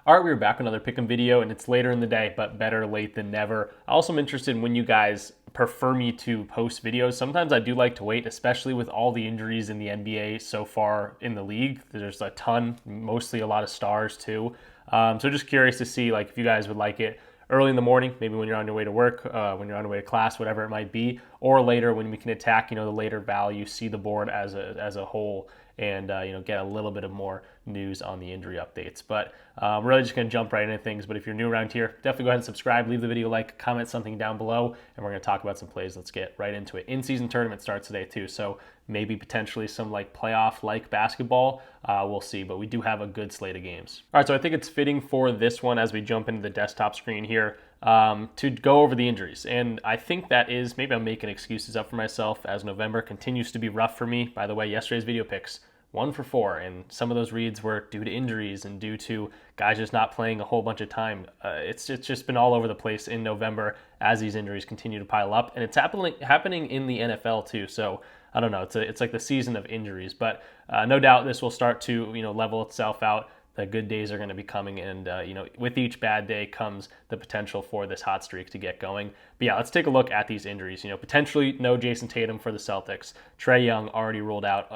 All right, we were back with another pick'em video, and it's later in the day, but better late than never. I also am interested in when you guys prefer me to post videos. Sometimes I do like to wait, especially with all the injuries in the NBA so far in the league. There's a ton, mostly a lot of stars too. So just curious to see like if you guys would like it early in the morning, maybe when you're on your way to work, when you're on your way to class, whatever it might be, or later when we can attack, the later value, see the board as a whole, and get a little bit of more news on the injury updates. But we're really just going to jump right into things. But if you're new around here, definitely go ahead and subscribe, leave the video a like, comment something down below, and we're going to talk about some plays. Let's get right into it. In-season tournament starts today too, so maybe potentially some like playoff-like basketball. We'll see, but we do have a good slate of games. All right, so I think it's fitting for this one as we jump into the desktop screen here to go over the injuries. And I think that is, maybe I'm making excuses up for myself as November continues to be rough for me. By the way, yesterday's video picks, 1 for 4, and some of those reads were due to injuries and due to guys just not playing a whole bunch of time. It's just been all over the place in November as these injuries continue to pile up, and it's happening in the NFL too. So I don't know, it's like the season of injuries, but no doubt this will start to level itself out. The good days are going to be coming, and with each bad day comes the potential for this hot streak to get going. But yeah, let's take a look at these injuries. Potentially no Jason Tatum for the Celtics. Trae Young already ruled out,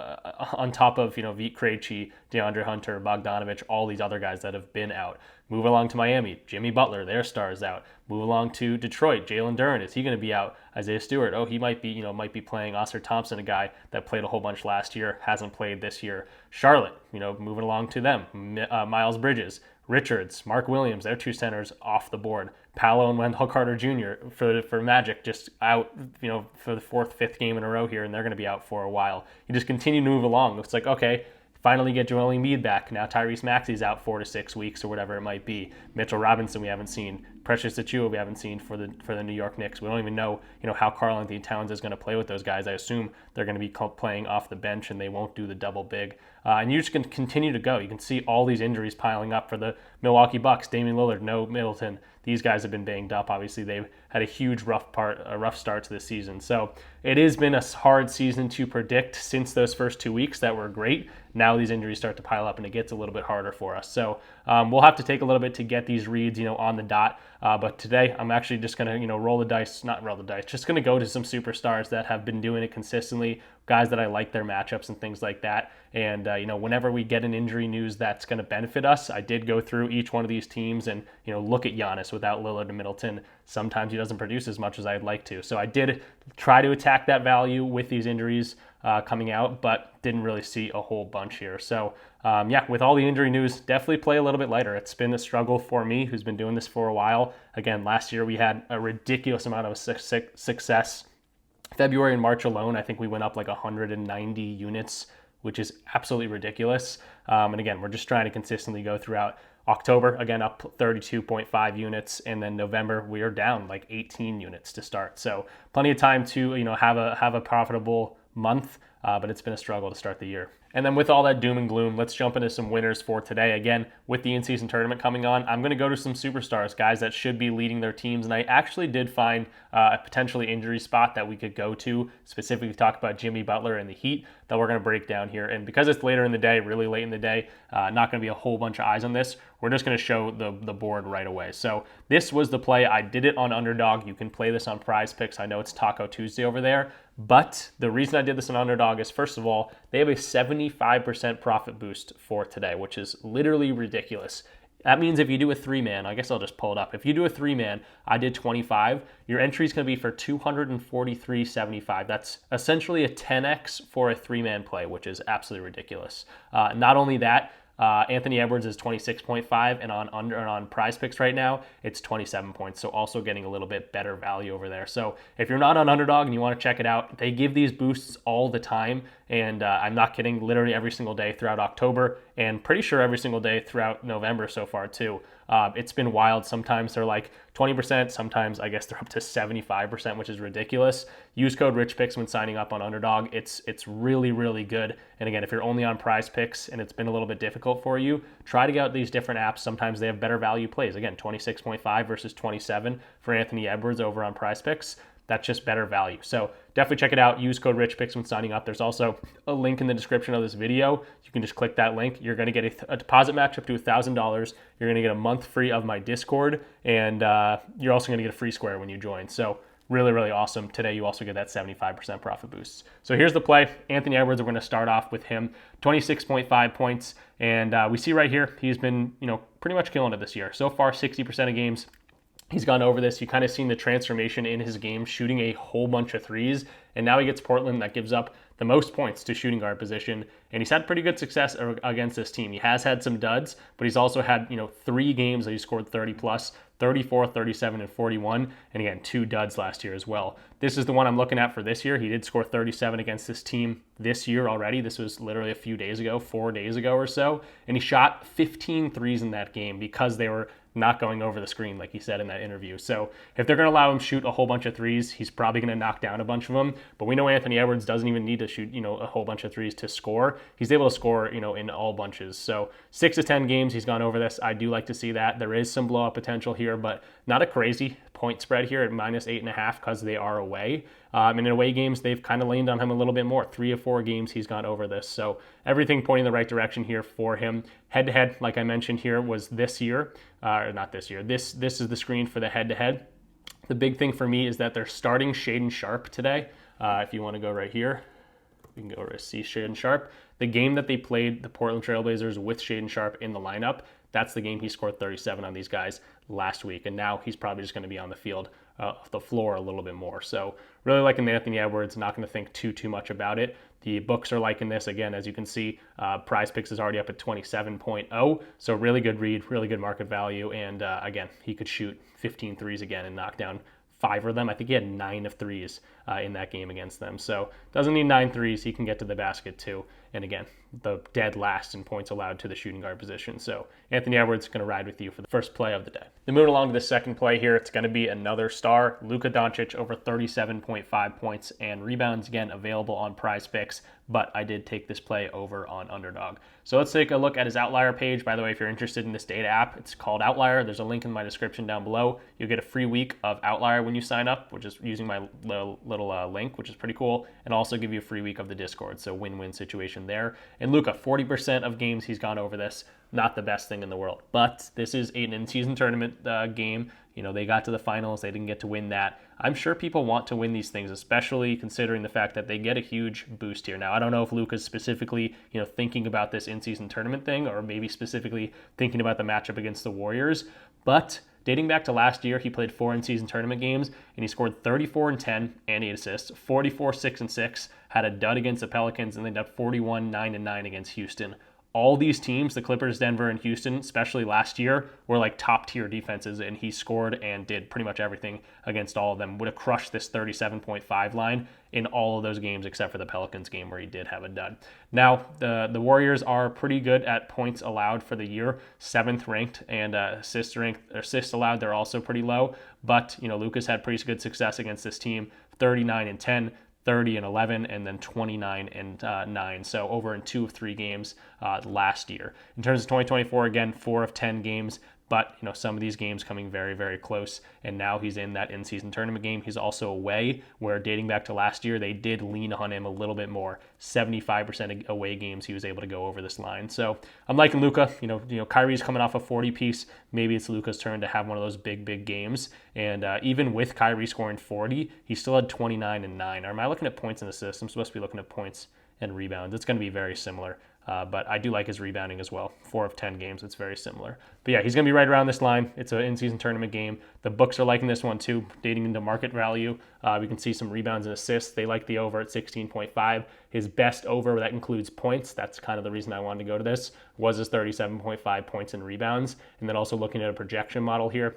on top of Vit Krejci, DeAndre Hunter, Bogdanovich, all these other guys that have been out. Move along to Miami, Jimmy Butler, their star is out. Move along to Detroit, Jalen Duren, is he going to be out? Isaiah Stewart, he might be playing. Oscar Thompson, a guy that played a whole bunch last year, hasn't played this year. Charlotte, moving along to them. Miles Bridges, Richards, Mark Williams, their two centers off the board. Paolo and Wendell Carter Jr. for Magic just out, for the 4th, 5th game in a row here, and they're going to be out for a while. You just continue to move along. It's like, okay, finally get Joel Embiid back. Now Tyrese Maxey's out 4 to 6 weeks or whatever it might be. Mitchell Robinson we haven't seen. Precious Achiuwa we haven't seen for the New York Knicks. We don't even know how Karl-Anthony Towns is going to play with those guys. I assume they're going to be playing off the bench and they won't do the double big. And you just can continue to go. You can see all these injuries piling up for the Milwaukee Bucks. Damian Lillard, no Middleton. These guys have been banged up. Obviously, they've had a huge rough start to the season. So it has been a hard season to predict since those first 2 weeks that were great. Now these injuries start to pile up and it gets a little bit harder for us. So we'll have to take a little bit to get these reads, on the dot. But today I'm actually just going to, just going to go to some superstars that have been doing it consistently, guys that I like their matchups and things like that. And, whenever we get an injury news that's going to benefit us, I did go through each one of these teams and, look at Giannis without Lillard and Middleton. Sometimes he doesn't produce as much as I'd like to. So I did try to attack that value with these injuries coming out, but didn't really see a whole bunch here. So with all the injury news, definitely play a little bit lighter. It's been a struggle for me, who's been doing this for a while. Again, last year we had a ridiculous amount of success. February and March alone, I think we went up like 190 units, which is absolutely ridiculous. And again, we're just trying to consistently go throughout. October, again, up 32.5 units, and then November, we are down like 18 units to start. So plenty of time to have a profitable month, but it's been a struggle to start the year. And then with all that doom and gloom, let's jump into some winners for today. Again, with the in-season tournament coming on, I'm going to go to some superstars, guys that should be leading their teams. And I actually did find a potentially injury spot that we could go to, specifically talk about Jimmy Butler and the Heat, that we're going to break down here. And because it's later in the day, really late in the day, not going to be a whole bunch of eyes on this. We're just going to show the board right away. So this was the play. I did it on Underdog. You can play this on PrizePicks. I know it's Taco Tuesday over there. But the reason I did this on Underdog is, first of all, they have a 75% profit boost for today, which is literally ridiculous. That means if you do a 3-man, I guess I'll just pull it up. If you do a 3-man, I did 25, your entry is going to be for 243.75. That's essentially a 10x for a 3-man play, which is absolutely ridiculous. Not only that, Anthony Edwards is 26.5, and on PrizePicks right now, it's 27 points. So also getting a little bit better value over there. So if you're not on Underdog and you want to check it out, they give these boosts all the time. And I'm not kidding, literally every single day throughout October, and pretty sure every single day throughout November so far too. It's been wild. Sometimes they're like 20%, sometimes I guess they're up to 75%, which is ridiculous. Use code RichPicks when signing up on Underdog. It's really, really good. And again, if you're only on PrizePicks and it's been a little bit difficult for you, try to get out these different apps. Sometimes they have better value plays. Again, 26.5 versus 27 for Anthony Edwards over on PrizePicks. That's just better value. So definitely check it out. Use code RichPicks when signing up. There's also a link in the description of this video. You can just click that link. You're going to get a deposit match up to $1,000. You're going to get a month free of my Discord, and you're also going to get a free square when you join. So really, really awesome. Today, you also get that 75% profit boost. So here's the play. Anthony Edwards, we're going to start off with him. 26.5 points. And we see right here, he's been, pretty much killing it this year. So far, 60% of games, he's gone over this. You kind of seen the transformation in his game, shooting a whole bunch of threes. And now he gets Portland that gives up the most points to shooting guard position. And he's had pretty good success against this team. He has had some duds, but he's also had, 3 games that he scored 30 plus, 34, 37, and 41. And again, 2 duds last year as well. This is the one I'm looking at for this year. He did score 37 against this team this year already. This was literally a few days ago, 4 days ago or so. And he shot 15 threes in that game because they were not going over the screen, like he said in that interview. So if they're going to allow him shoot a whole bunch of threes, he's probably going to knock down a bunch of them. But we know Anthony Edwards doesn't even need to shoot, a whole bunch of threes to score. He's able to score, in all bunches. So 6 to 10 games, he's gone over this. I do like to see that. There is some blowout potential here, but not a crazy point spread here at -8.5 because they are away. And in away games, they've kind of leaned on him a little bit more. 3 of 4 games, he's gone over this. So everything pointing the right direction here for him. Head-to-head, like I mentioned here, was this year. Not this year. This is the screen for the head-to-head. The big thing for me is that they're starting Shaedon Sharpe today. If you want to go right here, we can go over to see Shaedon Sharpe. The game that they played, the Portland Trailblazers, with Shaedon Sharpe in the lineup, that's the game he scored 37 on these guys last week. And now he's probably just going to be on the field, the floor a little bit more. So really liking Anthony Edwards, not going to think too much about it. The books are liking this. Again, as you can see, PrizePicks is already up at 27.0. So really good read, really good market value. And again, he could shoot 15 threes again and knock down 5 of them. I think he had 9 of threes in that game against them. So doesn't need 9 threes. He can get to the basket too. And again, the dead last in points allowed to the shooting guard position. So Anthony Edwards is going to ride with you for the first play of the day. Then moving along to the second play here, it's going to be another star. Luca Donic over 37.5 points and rebounds, again, available on PrizePicks, but I did take this play over on Underdog. So let's take a look at his Outlier page. By the way, if you're interested in this data app, it's called Outlier. There's a link in my description down below. You'll get a free week of Outlier when you sign up, which is using my little link, which is pretty cool, and also give you a free week of the Discord. So win-win situation there. And Luca, 40% of games he's gone over this. Not the best thing in the world, but this is an in-season tournament game. They got to the finals. They didn't get to win that. I'm sure people want to win these things, especially considering the fact that they get a huge boost here. Now, I don't know if Luca's specifically, thinking about this in-season tournament thing, or maybe specifically thinking about the matchup against the Warriors, but dating back to last year, he played 4 in-season tournament games, and he scored 34 and 10 and 8 assists, 44, 6 and 6, had a dud against the Pelicans, and then did 41, 9 and 9 against Houston. All these teams, the Clippers, Denver, and Houston, especially last year, were like top-tier defenses, and he scored and did pretty much everything against all of them. Would have crushed this 37.5 line in all of those games except for the Pelicans game where he did have a dud. Now, the Warriors are pretty good at points allowed for the year, 7th ranked, and assists allowed, they're also pretty low. But, Luca's had pretty good success against this team, 39 and 10. 30 and 11, and then 29 and 9. So over in 2 of 3 games last year. In terms of 2024, again, 4 of 10 games. But, some of these games coming very, very close. And now he's in that in-season tournament game. He's also away, where dating back to last year, they did lean on him a little bit more. 75% away games, he was able to go over this line. So I'm liking Luca. Kyrie's coming off a 40-piece. Maybe it's Luca's turn to have one of those big games. And even with Kyrie scoring 40, he still had 29 and 9. Or am I looking at points and assists? I'm supposed to be looking at points and rebounds. It's going to be very similar. But I do like his rebounding as well. 4 of 10 games, it's very similar. But yeah, he's going to be right around this line. It's an in-season tournament game. The books are liking this one too, dating into market value. We can see some rebounds and assists. They like the over at 16.5. His best over, that includes points. That's kind of the reason I wanted to go to this, was his 37.5 points and rebounds. And then also looking at a projection model here.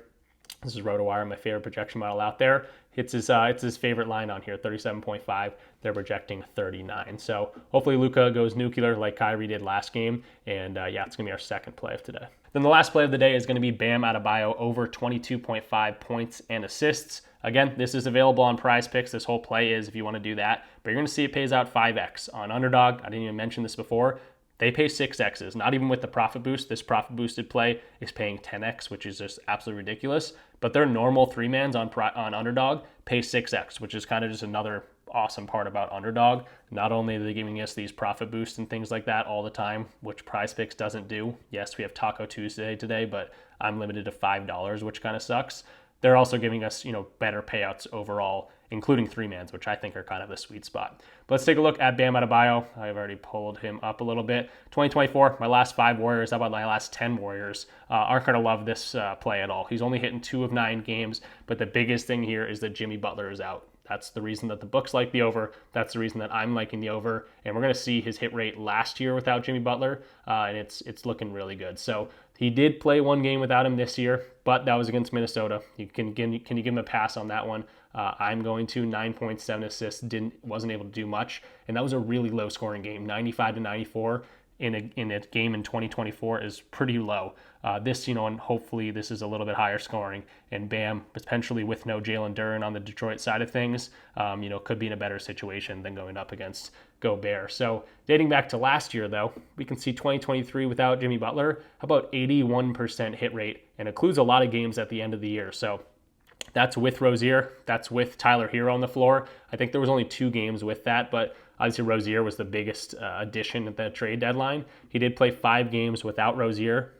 This is RotoWire, my favorite projection model out there. It's his favorite line on here, 37.5. They're projecting 39. So hopefully Luca goes nuclear like Kyrie did last game. And yeah, it's going to be our second play of today. Then the last play of the day is going to be Bam Adebayo over 22.5 points and assists. Again, this is available on PrizePicks. This whole play is if you want to do that. But you're going to see it pays out 5x. On Underdog, I didn't even mention this before, they pay 6x's. Not even with the profit boost. This profit boosted play is paying 10x, which is just absolutely ridiculous. But their normal 3-mans on Underdog pay 6x, which is kind of just another awesome part about Underdog. Not only are they giving us these profit boosts and things like that all the time, which PrizePicks doesn't do. Yes, we have Taco Tuesday today, but I'm limited to $5, which kind of sucks. They're also giving us, better payouts overall, including 3-mans, which I think are kind of the sweet spot. But let's take a look at Bam Adebayo. I've already pulled him up a little bit. 2024, my last 5 Warriors, how about my last 10 Warriors? Aren't going to love this play at all. He's only hitting 2 of 9 games, but the biggest thing here is that Jimmy Butler is out. That's the reason that the books like the over. That's the reason that I'm liking the over. And we're going to see his hit rate last year without Jimmy Butler, and it's looking really good. So he did play 1 game without him this year, but that was against Minnesota. Can you give him a pass on that one? I'm going to 9.7 assists. Wasn't able to do much, and that was a really low scoring game. 95 to 94 in a game in 2024 is pretty low. This, and hopefully this is a little bit higher scoring. And Bam, potentially with no Jalen Duren on the Detroit side of things, could be in a better situation than going up against Gobert. So dating back to last year, though, we can see 2023 without Jimmy Butler, about 81% hit rate, and includes a lot of games at the end of the year. So that's with Rozier. That's with Tyler Hero on the floor. I think there was only 2 games with that, but obviously Rozier was the biggest addition at the trade deadline. He did play 5 games with Rozier,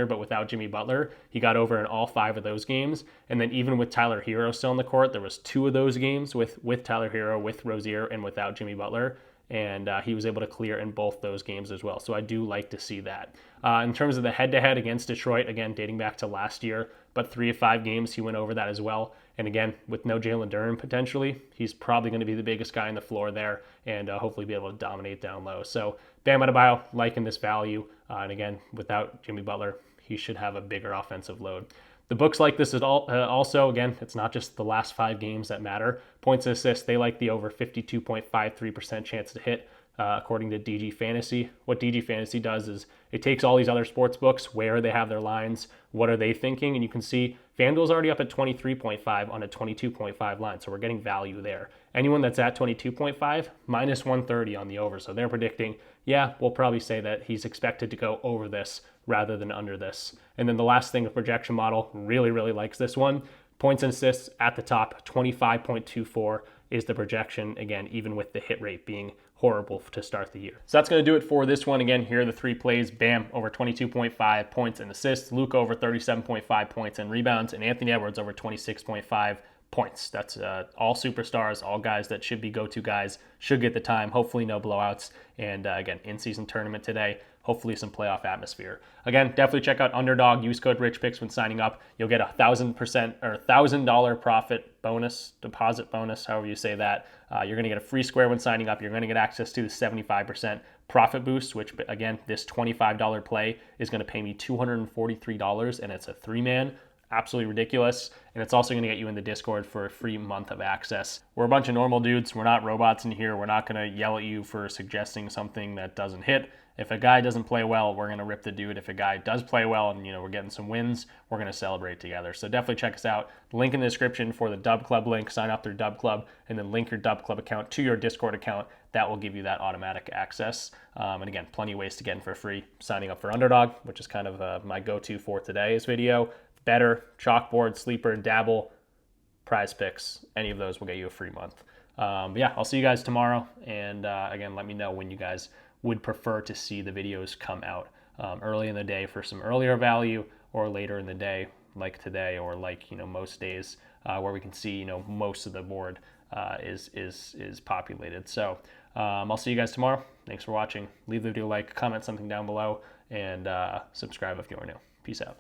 but without Jimmy Butler. He got over in all 5 of those games. And then even with Tyler Hero still on the court, there was 2 of those games with Tyler Hero, with Rozier, and without Jimmy Butler. And he was able to clear in both those games as well. So I do like to see that. In terms of the head-to-head against Detroit, again, dating back to last year, but 3 of 5 games, he went over that as well. And again, with no Jalen Duren potentially, he's probably going to be the biggest guy on the floor there and hopefully be able to dominate down low. So Bam Adebayo, liking this value. And again, without Jimmy Butler, he should have a bigger offensive load. The books like this is also, again, it's not just the last 5 games that matter. Points and assists, they like the over 52.53% chance to hit, according to DG Fantasy. What DG Fantasy does is it takes all these other sports books, where they have their lines, what are they thinking, and you can see FanDuel's already up at 23.5 on a 22.5 line, so we're getting value there. Anyone that's at 22.5, minus 130 on the over, so they're predicting, we'll probably say that he's expected to go over this rather than under this. And then the last thing, the projection model really, really likes this one. Points and assists at the top, 25.24 is the projection, again, even with the hit rate being horrible to start the year. So that's going to do it for this one. Again, here are the 3 plays. Bam, over 22.5 points and assists. Luca, over 37.5 points and rebounds. And Anthony Edwards, over 26.5 points. That's all superstars, all guys that should be go-to guys, should get the time. Hopefully no blowouts. And again, in-season tournament today. Hopefully some playoff atmosphere. Again, definitely check out Underdog. Use code RichPicks when signing up. You'll get 1,000% or $1,000 profit bonus, deposit bonus, however you say that. You're going to get a free square when signing up. You're going to get access to the 75% profit boost, which again, this $25 play is going to pay me $243, and it's a 3-man. Absolutely ridiculous. And it's also going to get you in the Discord for a free month of access. We're a bunch of normal dudes. We're not robots in here. We're not going to yell at you for suggesting something that doesn't hit. If a guy doesn't play well, we're going to rip the dude. If a guy does play well and we're getting some wins, we're going to celebrate together. So definitely check us out. Link in the description for the Dub Club link. Sign up through Dub Club and then link your Dub Club account to your Discord account. That will give you that automatic access. And again, plenty of ways to get in for free. Signing up for Underdog, which is kind of my go-to for today's video. Betr, Chalkboard, Sleeper, Dabble, PrizePicks. Any of those will get you a free month. I'll see you guys tomorrow. And again, let me know when you guys would prefer to see the videos come out early in the day for some earlier value, or later in the day like today, or like most days where we can see most of the board is populated. So I'll see you guys tomorrow. Thanks for watching. Leave the video a like, comment something down below, and subscribe if you are new. Peace out.